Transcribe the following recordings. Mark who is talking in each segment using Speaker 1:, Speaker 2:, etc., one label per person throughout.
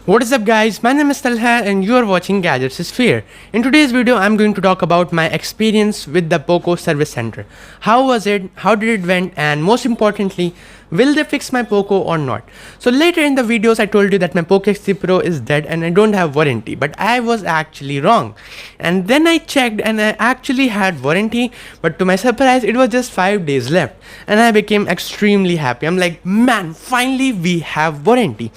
Speaker 1: What is up guys, my name is Talha and you are watching Gadgets is Fair. In today's video, I'm going to talk about my experience with the Poco service center. How was it, how did it went, and most importantly, will they fix my Poco or not? So later in the videos, I told you that my Poco X3 Pro is dead and I don't have warranty, but I was actually wrong. And then I checked and I actually had warranty, but to my surprise, it was just 5 days left. And I became extremely happy. I'm like, man, finally we have warranty.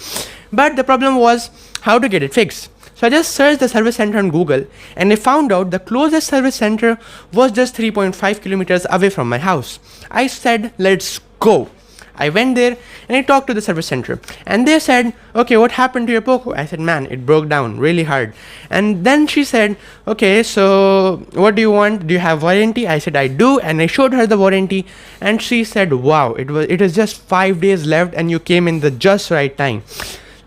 Speaker 1: But the problem was how to get it fixed. So I just searched the service center on Google and I found out the closest service center was just 3.5 kilometers away from my house. I said, let's go. I went there and I talked to the service center and they said, okay, what happened to your Poco? I said, man, it broke down really hard. And then she said, okay, so what do you want? Do you have warranty? I said, I do. And I showed her the warranty and she said, wow, it is just 5 days left and you came in the just right time.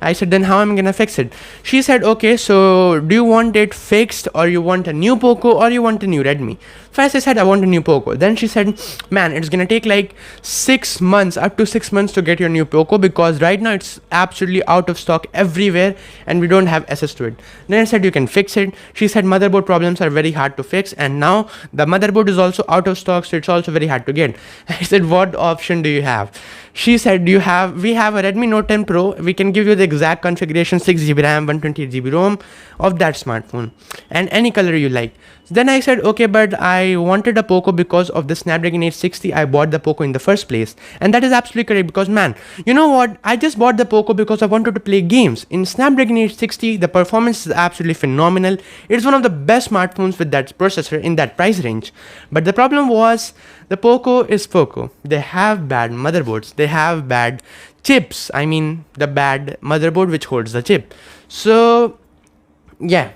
Speaker 1: I said, then how am I gonna fix it? She said, okay, so do you want it fixed or you want a new Poco or you want a new Redmi? First I said, I want a new Poco. Then she said, man, it's gonna take like 6 months, up to 6 months to get your new Poco because right now it's absolutely out of stock everywhere and we don't have access to it. Then I said, you can fix it. She said, motherboard problems are very hard to fix and now the motherboard is also out of stock, so it's also very hard to get. I said, what option do you have? She said, we have a Redmi Note 10 Pro. We can give you the exact configuration, 6GB RAM, 128GB ROM of that smartphone and any color you like. Then I said, okay, but I wanted a Poco because of the Snapdragon 860. I bought the Poco in the first place. And that is absolutely correct because, man, you know what? I just bought the Poco because I wanted to play games. In Snapdragon 860, the performance is absolutely phenomenal. It's one of the best smartphones with that processor in that price range. But the problem was, the Poco is Poco. They have bad motherboards. They have bad chips. I mean, the bad motherboard which holds the chip. So, yeah.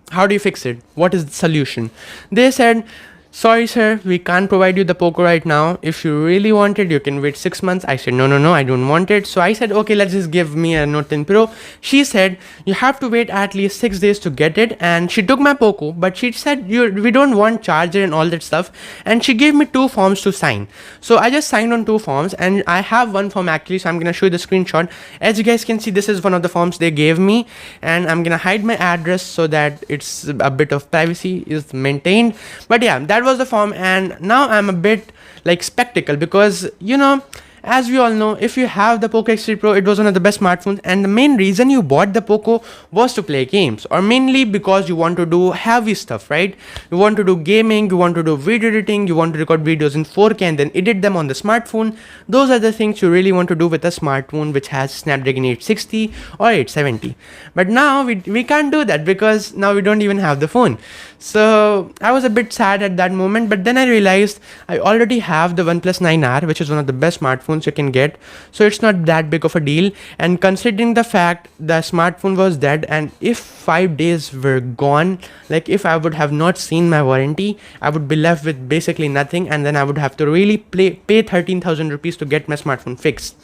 Speaker 1: How do you fix it? What is the solution? They said, sorry sir, we can't provide you the Poco right now. If you really want it, you can wait 6 months. I said, no, I don't want it. So I said, okay, let's just give me a Note 10 Pro. She said, you have to wait at least 6 days to get it. And she took my Poco, but she said, we don't want charger and all that stuff. And she gave me 2 forms to sign. So I just signed on 2 forms and I have 1 form actually. So I'm going to show you the screenshot. As you guys can see, this is one of the forms they gave me. And I'm going to hide my address so that it's a bit of privacy is maintained. But yeah, that was the form and now I'm a bit like skeptical because, you know, as we all know, if you have the Poco X3 Pro, it was one of the best smartphones and the main reason you bought the Poco was to play games or mainly because you want to do heavy stuff, right? You want to do gaming, you want to do video editing, you want to record videos in 4K and then edit them on the smartphone. Those are the things you really want to do with a smartphone which has Snapdragon 860 or 870. But now we can't do that because now we don't even have the phone. So I was a bit sad at that moment, but then I realized I already have the OnePlus 9R, which is one of the best smartphones you can get, so it's not that big of a deal. And considering the fact the smartphone was dead and if 5 days were gone, like if I would have not seen my warranty, I would be left with basically nothing and then I would have to really pay 13,000 rupees to get my smartphone fixed.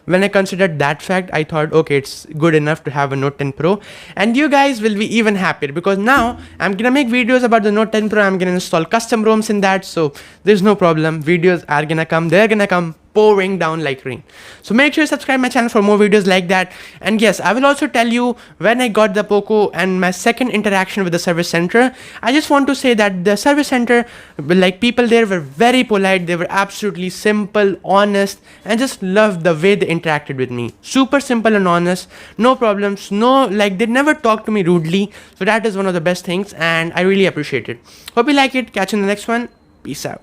Speaker 1: When I considered that fact, I thought, okay, it's good enough to have a Note 10 Pro. And you guys will be even happier because now I'm gonna make videos about the Note 10 Pro. I'm gonna install custom ROMs in that, so there's no problem. Videos are gonna come, they're gonna come pouring down like rain. So make sure you subscribe my channel for more videos like that. And yes, I will also tell you when I got the Poco and my second interaction with the service center. I just want to say that the service center, like people there were very polite. They were absolutely simple, honest, and just loved the way they interacted with me. Super simple and honest, no problems, no, like they never talked to me rudely. So that is one of the best things and I really appreciate it. Hope you like it. Catch you in the next one. Peace out.